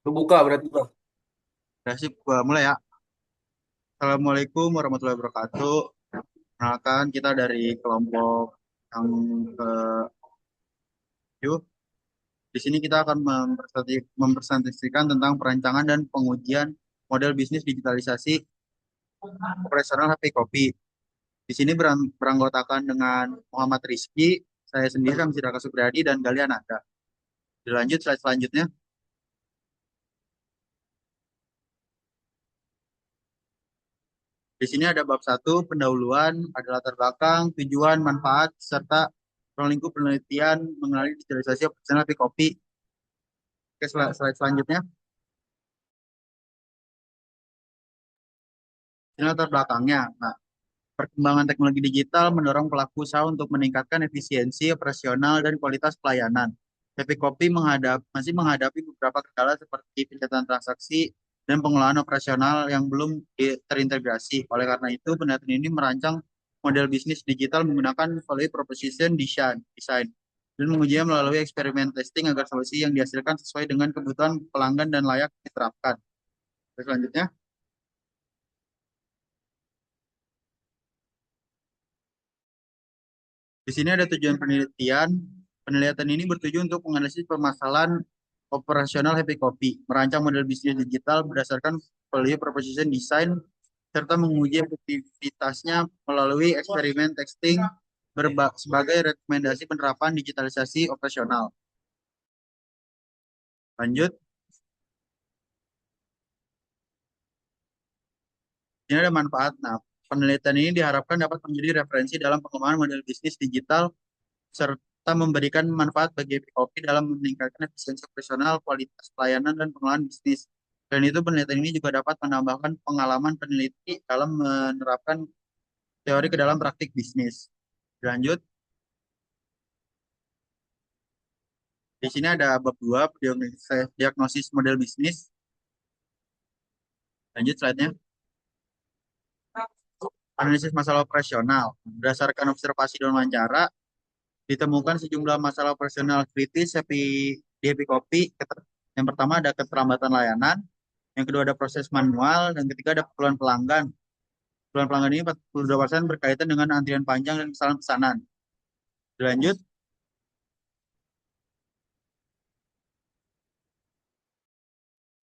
Lu buka berarti bang. Ya sip, gua mulai ya. Assalamualaikum warahmatullahi wabarakatuh. Perkenalkan kita dari kelompok yang ke-7. Di sini kita akan mempresentasikan tentang perancangan dan pengujian model bisnis digitalisasi operasional HP Kopi. Di sini beranggotakan dengan Muhammad Rizky, saya sendiri Ramzi Raka Supriyadi, dan Galian Anda. Dilanjut slide selanjutnya. Di sini ada bab satu, pendahuluan, ada latar belakang, tujuan, manfaat, serta ruang lingkup penelitian mengenai digitalisasi operasional HP Kopi. Oke, slide selanjutnya. Ini latar belakangnya. Nah, perkembangan teknologi digital mendorong pelaku usaha untuk meningkatkan efisiensi operasional dan kualitas pelayanan. HP Kopi masih menghadapi beberapa kendala seperti pencatatan transaksi dan pengelolaan operasional yang belum terintegrasi. Oleh karena itu, penelitian ini merancang model bisnis digital menggunakan value proposition design dan mengujinya melalui eksperimen testing agar solusi yang dihasilkan sesuai dengan kebutuhan pelanggan dan layak diterapkan. Selanjutnya. Di sini ada tujuan penelitian. Penelitian ini bertujuan untuk menganalisis permasalahan operasional Happy Coffee, merancang model bisnis digital berdasarkan value proposition design, serta menguji efektivitasnya melalui eksperimen testing sebagai rekomendasi penerapan digitalisasi operasional. Lanjut, ini ada manfaat. Nah, penelitian ini diharapkan dapat menjadi referensi dalam pengembangan model bisnis digital serta memberikan manfaat bagi kopi dalam meningkatkan efisiensi operasional, kualitas pelayanan, dan pengelolaan bisnis. Dan itu penelitian ini juga dapat menambahkan pengalaman peneliti dalam menerapkan teori ke dalam praktik bisnis. Lanjut, di sini ada bab 2, diagnosis model bisnis. Lanjut slide-nya. Analisis masalah operasional. Berdasarkan observasi dan wawancara, ditemukan sejumlah masalah operasional kritis di Happy Kopi. Yang pertama ada keterlambatan layanan, yang kedua ada proses manual, dan ketiga ada keperluan pelanggan. Keperluan pelanggan ini 42% berkaitan dengan antrian panjang dan kesalahan pesanan. Lanjut,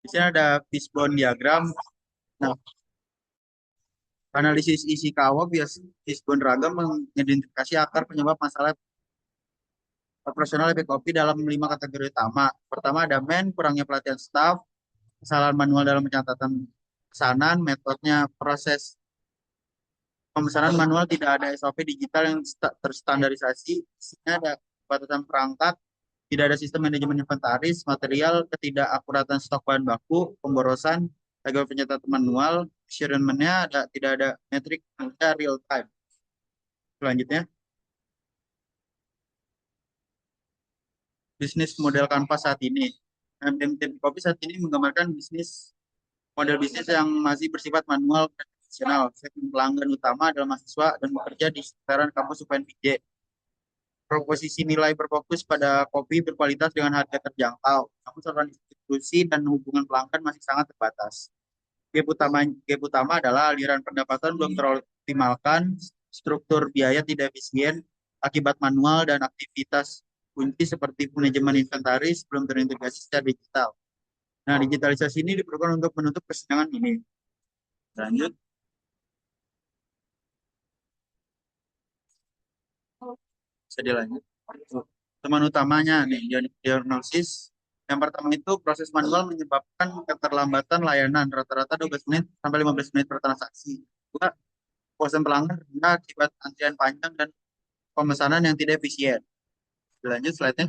di sini ada fishbone diagram. Nah, analisis isi kawah bias fishbone ragam mengidentifikasi akar penyebab masalah operasional BPKOP dalam 5 kategori utama. Pertama ada kurangnya pelatihan staff, kesalahan manual dalam pencatatan pesanan, metodenya proses pemesanan manual, tidak ada SOP digital yang terstandarisasi, isinya ada batasan perangkat, tidak ada sistem manajemen inventaris, material, ketidakakuratan stok bahan baku, pemborosan, gagal pencatatan manual, measurementnya tidak ada metrik angka real time. Selanjutnya, bisnis model Canvas saat ini. Tim Kopi saat ini menggambarkan model bisnis yang masih bersifat manual dan tradisional. Segmen pelanggan utama adalah mahasiswa dan bekerja di sekitaran kampus UPNPJ. Proposisi nilai berfokus pada kopi berkualitas dengan harga terjangkau, namun saluran distribusi dan hubungan pelanggan masih sangat terbatas. Gap utama adalah aliran pendapatan belum terlalu optimalkan, struktur biaya tidak efisien, akibat manual dan aktivitas kunci seperti manajemen inventaris belum terintegrasi secara digital. Nah, digitalisasi ini diperlukan untuk menutup kesenjangan ini. Lanjut, bisa dilanjut. Teman utamanya nih, diagnosis. Yang pertama itu proses manual menyebabkan keterlambatan layanan rata-rata 12 menit sampai 15 menit per transaksi. Dua, kepuasan pelanggan rendah akibat antrian panjang dan pemesanan yang tidak efisien. Lanjut slide-nya.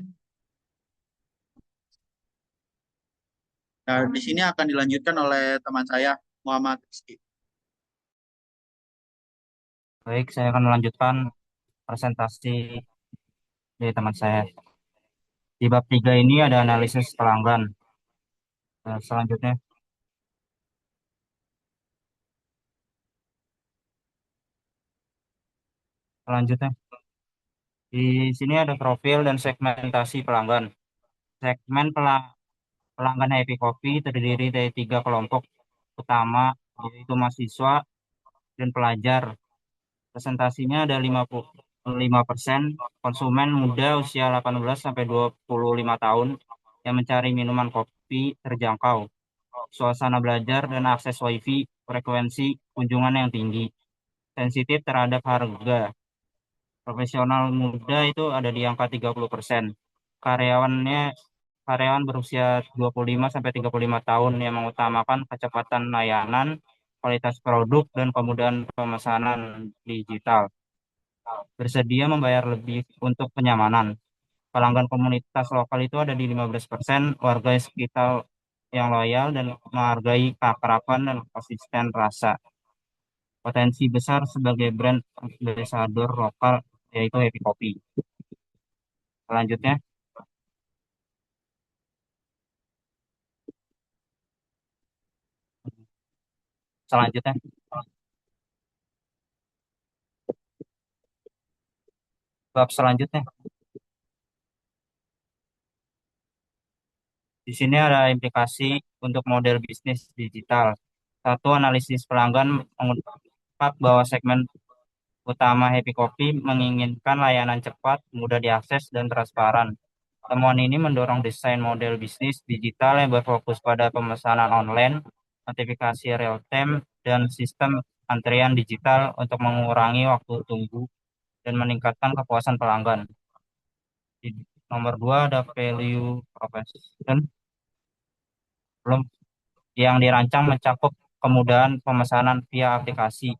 Nah, di sini akan dilanjutkan oleh teman saya, Muhammad Rizky. Baik, saya akan melanjutkan presentasi dari teman saya. Di bab 3 ini ada analisis pelanggan. Selanjutnya, selanjutnya. Di sini ada profil dan segmentasi pelanggan. Segmen pelanggan Pelanggan Happy Coffee terdiri dari tiga kelompok utama, yaitu mahasiswa dan pelajar. Presentasinya ada 55% konsumen muda usia 18 sampai 25 tahun yang mencari minuman kopi terjangkau, suasana belajar dan akses WiFi, frekuensi kunjungan yang tinggi, sensitif terhadap harga. Profesional muda itu ada di angka 30%. Karyawannya karyawan berusia 25 sampai 35 tahun yang mengutamakan kecepatan layanan, kualitas produk, dan kemudahan pemesanan digital. Bersedia membayar lebih untuk kenyamanan. Pelanggan komunitas lokal itu ada di 15%, warga sekitar yang loyal dan menghargai keakraban dan konsisten rasa. Potensi besar sebagai brand ambassador lokal yaitu Happy Coffee. Selanjutnya, selanjutnya, bab selanjutnya. Di sini ada implikasi untuk model bisnis digital. Satu, analisis pelanggan mengungkap bahwa segmen utama Happy Coffee menginginkan layanan cepat, mudah diakses, dan transparan. Temuan ini mendorong desain model bisnis digital yang berfokus pada pemesanan online, notifikasi real-time, dan sistem antrian digital untuk mengurangi waktu tunggu dan meningkatkan kepuasan pelanggan. Di nomor dua ada value proposition, belum yang dirancang mencakup kemudahan pemesanan via aplikasi,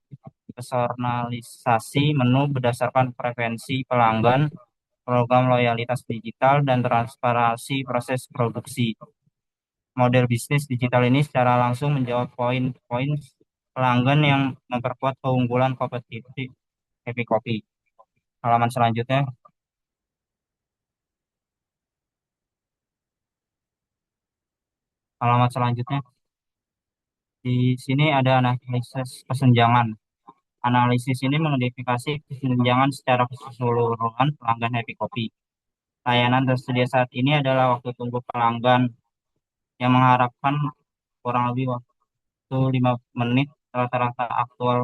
personalisasi menu berdasarkan preferensi pelanggan, program loyalitas digital, dan transparansi proses produksi. Model bisnis digital ini secara langsung menjawab poin-poin pelanggan yang memperkuat keunggulan kompetitif Happy Coffee. Halaman selanjutnya, halaman selanjutnya. Di sini ada analisis kesenjangan. Analisis ini mengidentifikasi kesenjangan secara keseluruhan pelanggan Happy Coffee. Layanan tersedia saat ini adalah waktu tunggu pelanggan yang mengharapkan kurang lebih waktu 5 menit, rata-rata aktual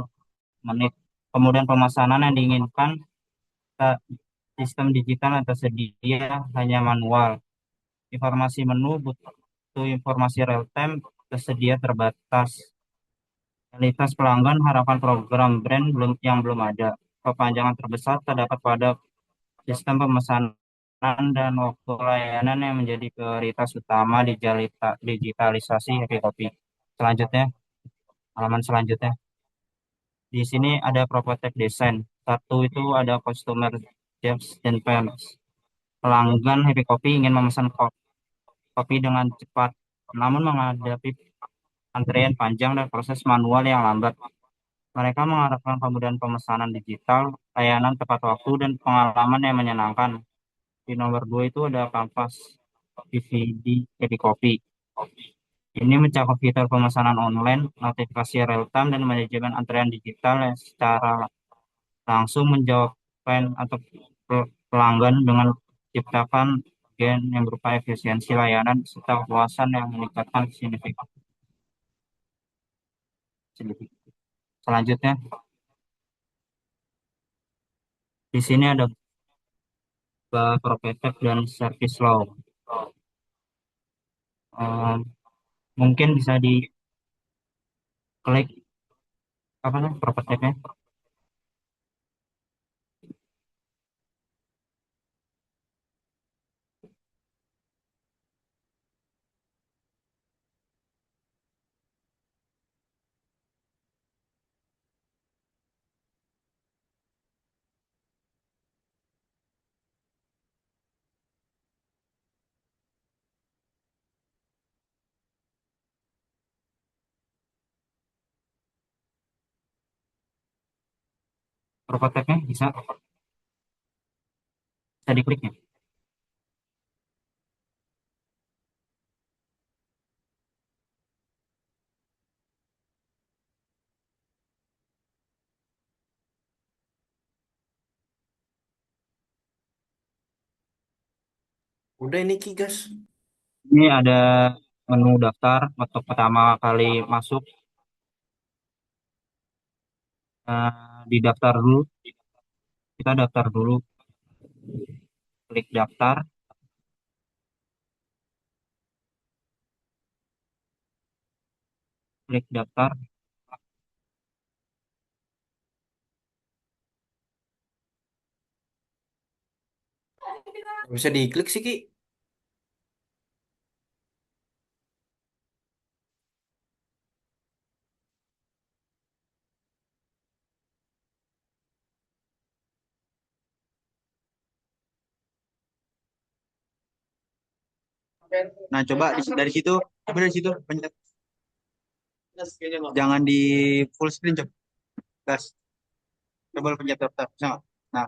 menit. Kemudian pemesanan yang diinginkan, ta- sistem digital yang tersedia hanya manual. Informasi menu butuh informasi real time tersedia terbatas. Kualitas pelanggan, harapan program brand belum ada. Kepanjangan terbesar terdapat pada sistem pemesanan dan waktu layanan yang menjadi prioritas utama di digitalisasi Happy Coffee. Selanjutnya, halaman selanjutnya. Di sini ada prototype desain. Satu itu ada customer Jobs dan Pams. Pelanggan Happy Coffee ingin memesan kopi dengan cepat, namun menghadapi antrean panjang dan proses manual yang lambat. Mereka mengharapkan kemudahan pemesanan digital, layanan tepat waktu, dan pengalaman yang menyenangkan. Di nomor dua itu ada kanvas DVD Happy Coffee. Ini mencakup fitur pemesanan online, notifikasi real-time, dan manajemen antrean digital yang secara langsung menjawab plan atau pelanggan dengan menciptakan gen yang berupa efisiensi layanan serta kepuasan yang meningkatkan signifikan. Selanjutnya, di sini ada Proptech dan Service Law. Eh, Mungkin bisa diklik apa nih Proptech-nya. Proptech-nya bisa diklik ya. Udah ini Ki, gas. Ini ada menu daftar untuk pertama kali masuk. Di daftar dulu, kita daftar dulu, klik daftar, klik daftar. Nggak bisa diklik sih, Ki. Nah, coba dari situ, coba dari situ pencet. Jangan di full screen, coba. Gas. Coba pencet daftar. Bisa nggak? Nah,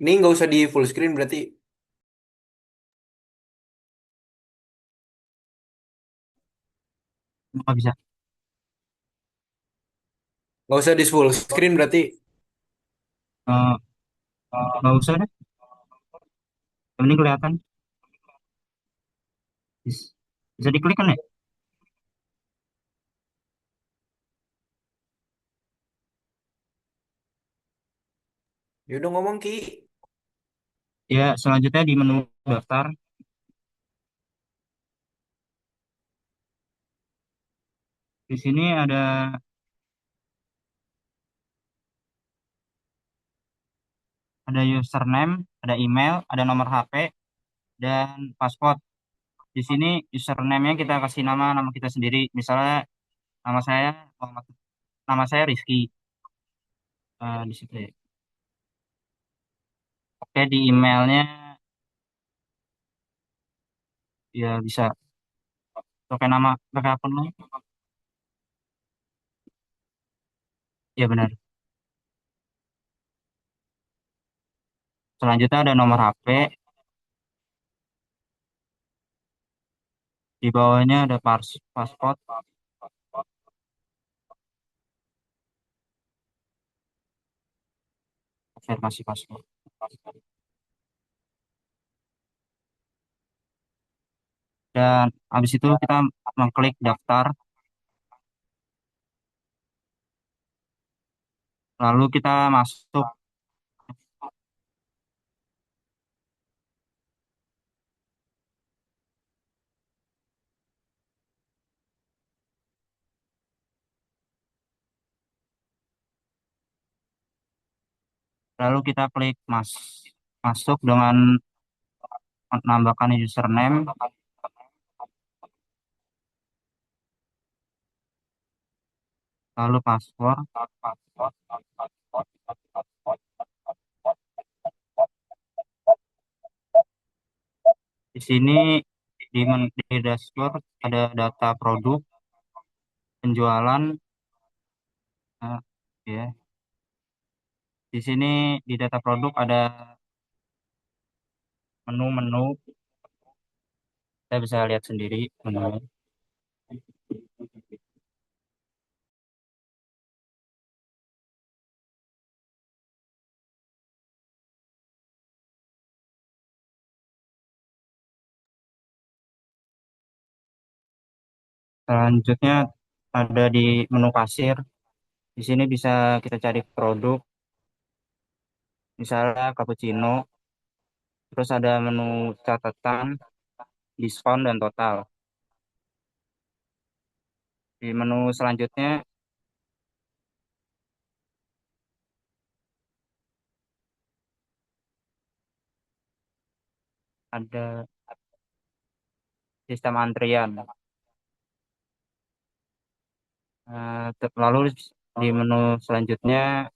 Ini nggak usah di full screen berarti. Nggak bisa. Nggak usah di full screen berarti. Eh, nggak usah deh. Yang penting kelihatan. Bis- Bisa diklik kan ya? Ya udah ngomong, Ki. Ya, selanjutnya di menu daftar. Di sini ada username, ada email, ada nomor HP, dan password. Di sini username-nya kita kasih nama kita sendiri. Misalnya nama saya Muhammad, nama saya Rizky. Di situ ya. Oke, di emailnya ya bisa pakai nama, pakai akun lain. Ya benar. Selanjutnya ada nomor HP, di bawahnya ada password, konfirmasi password. Dan habis itu kita mengklik daftar, lalu kita masuk, lalu kita klik masuk dengan menambahkan username, lalu password. Di sini di dashboard ada data produk, penjualan, ya. Di sini di data produk ada menu-menu, saya bisa lihat sendiri menu. Selanjutnya ada di menu kasir. Di sini bisa kita cari produk, misalnya cappuccino. Terus ada menu catatan, diskon, dan total. Di menu selanjutnya ada sistem antrian. Lalu di menu selanjutnya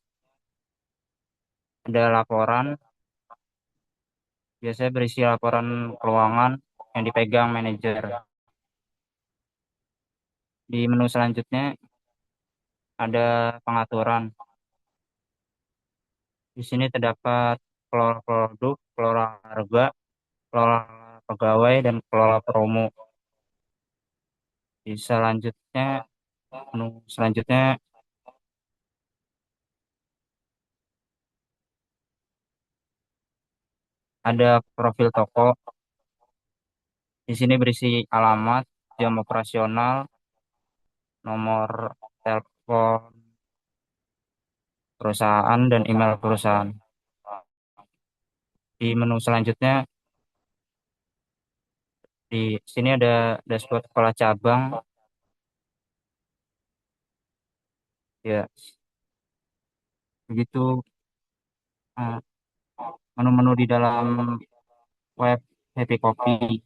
ada laporan, biasanya berisi laporan keuangan yang dipegang manajer. Di menu selanjutnya ada pengaturan. Di sini terdapat kelola produk, kelola harga, kelola pegawai, dan kelola promo. Di selanjutnya, menu selanjutnya ada profil toko. Di sini berisi alamat, jam operasional, nomor telepon perusahaan, dan email perusahaan. Di menu selanjutnya, di sini ada dashboard kepala cabang. Ya, begitu eh, menu-menu di dalam web Happy Copy.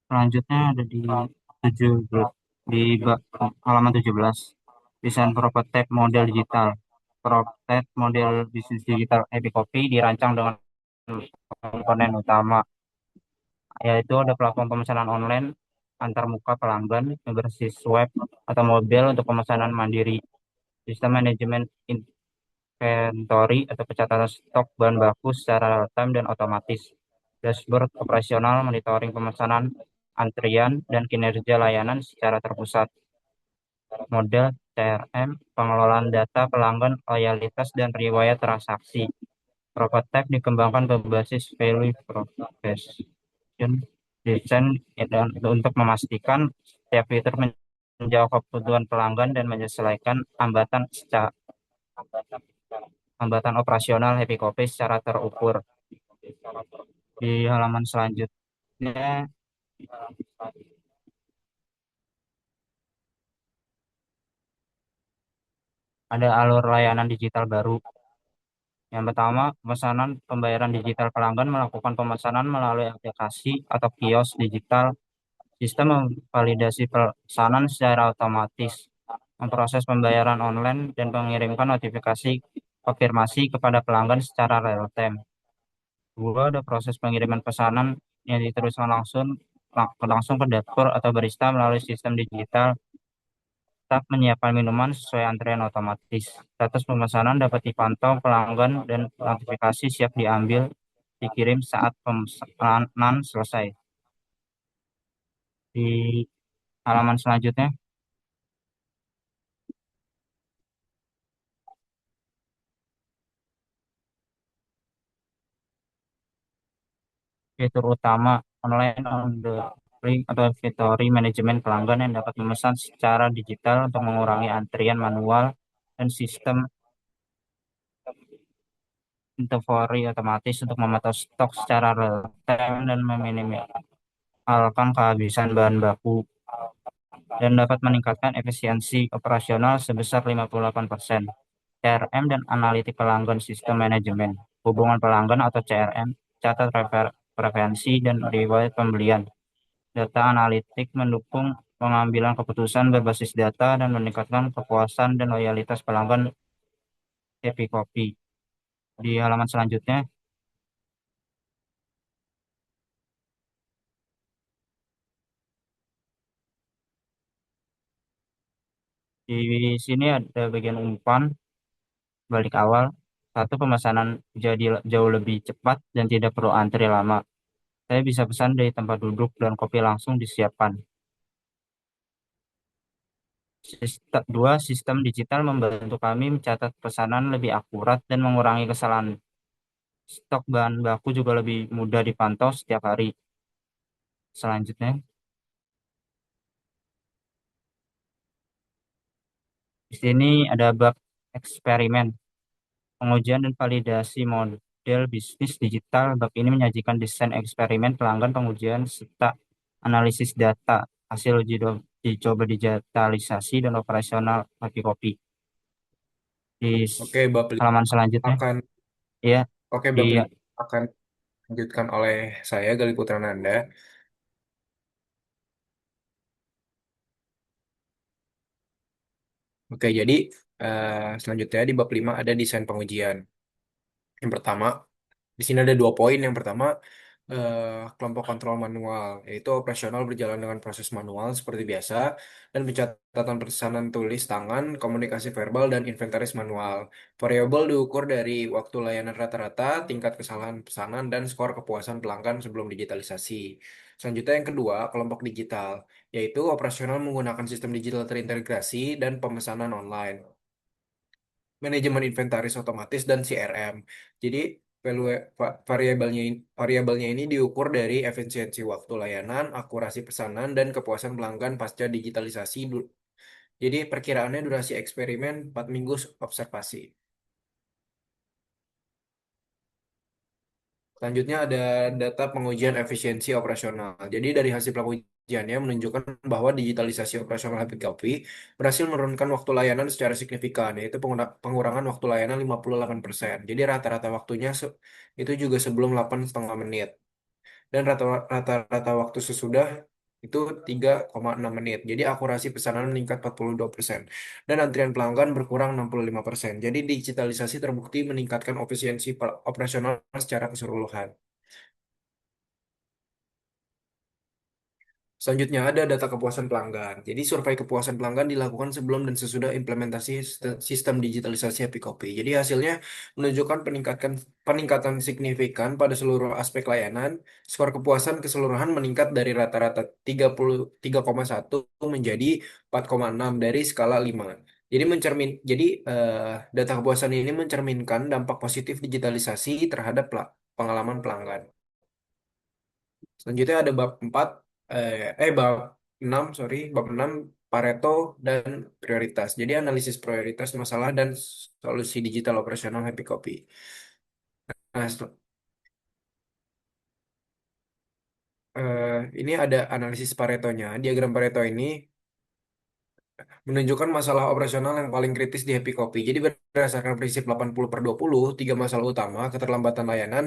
Selanjutnya ada di 7 di halaman 17. Desain prototipe model digital. Prototipe model bisnis digital Happy Copy dirancang dengan komponen utama, yaitu ada platform pemesanan online antarmuka pelanggan yang berbasis web atau mobile untuk pemesanan mandiri, sistem manajemen inventory atau pencatatan stok bahan baku secara real time dan otomatis, dashboard operasional monitoring pemesanan, antrian, dan kinerja layanan secara terpusat, model CRM, pengelolaan data pelanggan, loyalitas, dan riwayat transaksi. Prototype dikembangkan berbasis value proposition design untuk memastikan setiap fitur menjawab kebutuhan pelanggan dan menyesuaikan hambatan operasional Happy Copy secara terukur. Di halaman selanjutnya ada alur layanan digital baru. Yang pertama, pemesanan pembayaran digital, pelanggan melakukan pemesanan melalui aplikasi atau kios digital. Sistem memvalidasi pesanan secara otomatis, memproses pembayaran online, dan mengirimkan notifikasi konfirmasi kepada pelanggan secara real time. Dua, ada proses pengiriman pesanan yang diteruskan langsung ke dapur atau barista melalui sistem digital. Staf menyiapkan minuman sesuai antrian otomatis. Status pemesanan dapat dipantau pelanggan dan notifikasi siap diambil dikirim saat pemesanan selesai. Di halaman selanjutnya, fitur utama online ordering atau inventory manajemen pelanggan yang dapat memesan secara digital untuk mengurangi antrian manual, dan sistem inventory otomatis untuk memantau stok secara real time dan meminimalkan kehabisan bahan baku, dan dapat meningkatkan efisiensi operasional sebesar 58%. CRM dan analitik pelanggan, sistem manajemen hubungan pelanggan atau CRM, catat preferensi dan riwayat pembelian. Data analitik mendukung pengambilan keputusan berbasis data dan meningkatkan kepuasan dan loyalitas pelanggan Happy Copy. Di halaman selanjutnya, di sini ada bagian umpan balik awal. Satu, pemesanan jadi jauh lebih cepat dan tidak perlu antri lama. Saya bisa pesan dari tempat duduk dan kopi langsung disiapkan. Dua, sistem digital membantu kami mencatat pesanan lebih akurat dan mengurangi kesalahan. Stok bahan baku juga lebih mudah dipantau setiap hari. Selanjutnya, di sini ada bab eksperimen, pengujian dan validasi model bisnis digital. Bab ini menyajikan desain eksperimen pelanggan, pengujian, serta analisis data hasil uji dicoba digitalisasi dan operasional Happy Copy. Di Oke, bab halaman 5 selanjutnya, akan ya, oke di bab 5 akan dilanjutkan oleh saya Gali Putrananda. Oke, jadi selanjutnya di bab 5 ada desain pengujian. Yang pertama, di sini ada 2 poin. Yang pertama, eh, kelompok kontrol manual, yaitu operasional berjalan dengan proses manual seperti biasa, dan pencatatan pesanan tulis tangan, komunikasi verbal, dan inventaris manual. Variabel diukur dari waktu layanan rata-rata, tingkat kesalahan pesanan, dan skor kepuasan pelanggan sebelum digitalisasi. Selanjutnya yang kedua, kelompok digital, yaitu operasional menggunakan sistem digital terintegrasi dan pemesanan online, manajemen inventaris otomatis dan CRM. Jadi variabelnya ini diukur dari efisiensi waktu layanan, akurasi pesanan, dan kepuasan pelanggan pasca digitalisasi. Jadi perkiraannya durasi eksperimen 4 minggu observasi. Selanjutnya ada data pengujian efisiensi operasional. Jadi dari hasil pengujiannya menunjukkan bahwa digitalisasi operasional HPKP berhasil menurunkan waktu layanan secara signifikan, yaitu pengurangan waktu layanan 58%. Jadi rata-rata waktunya itu juga sebelum 8,5 menit. Dan rata-rata waktu sesudah itu 3,6 menit. Jadi akurasi pesanan meningkat 42%. Dan antrian pelanggan berkurang 65%. Jadi digitalisasi terbukti meningkatkan efisiensi operasional secara keseluruhan. Selanjutnya ada data kepuasan pelanggan. Jadi survei kepuasan pelanggan dilakukan sebelum dan sesudah implementasi sistem digitalisasi Happy Copy. Jadi hasilnya menunjukkan peningkatan signifikan pada seluruh aspek layanan. Skor kepuasan keseluruhan meningkat dari rata-rata 33,1 menjadi 4,6 dari skala 5. Jadi data kepuasan ini mencerminkan dampak positif digitalisasi terhadap pengalaman pelanggan. Selanjutnya ada bab 6, sorry, bab 6 Pareto dan prioritas. Jadi analisis prioritas masalah dan solusi digital operasional Happy Copy. Nah, ini ada analisis Paretonya. Diagram Pareto ini menunjukkan masalah operasional yang paling kritis di Happy Copy. Jadi berdasarkan prinsip 80/20, tiga masalah utama, keterlambatan layanan,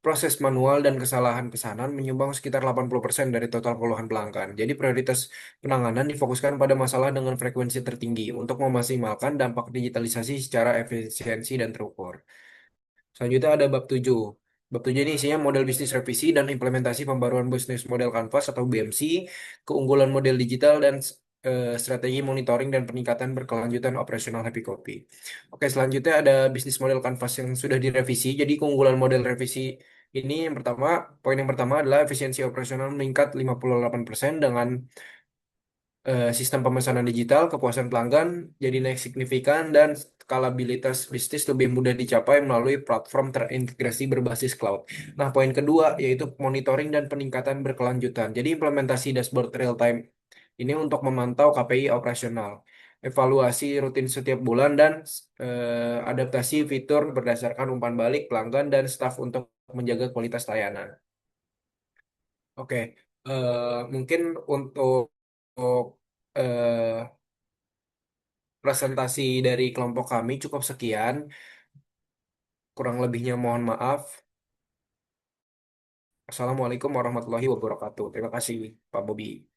proses manual, dan kesalahan pesanan menyumbang sekitar 80% dari total keluhan pelanggan. Jadi prioritas penanganan difokuskan pada masalah dengan frekuensi tertinggi untuk memaksimalkan dampak digitalisasi secara efisiensi dan terukur. Selanjutnya ada bab 7. Bab 7 ini isinya model bisnis revisi dan implementasi pembaruan bisnis model Canvas atau BMC, keunggulan model digital dan strategi monitoring dan peningkatan berkelanjutan operasional Happy Copy. Oke, selanjutnya ada bisnis model Canvas yang sudah direvisi. Jadi keunggulan model revisi ini poin yang pertama adalah efisiensi operasional meningkat 58% dengan sistem pemesanan digital, kepuasan pelanggan jadi naik signifikan, dan skalabilitas bisnis lebih mudah dicapai melalui platform terintegrasi berbasis cloud. Nah, poin kedua yaitu monitoring dan peningkatan berkelanjutan. Jadi implementasi dashboard real time ini untuk memantau KPI operasional, evaluasi rutin setiap bulan, dan adaptasi fitur berdasarkan umpan balik pelanggan dan staf untuk menjaga kualitas layanan. Oke, mungkin untuk eh, presentasi dari kelompok kami cukup sekian. Kurang lebihnya mohon maaf. Assalamualaikum warahmatullahi wabarakatuh. Terima kasih, Pak Bobi.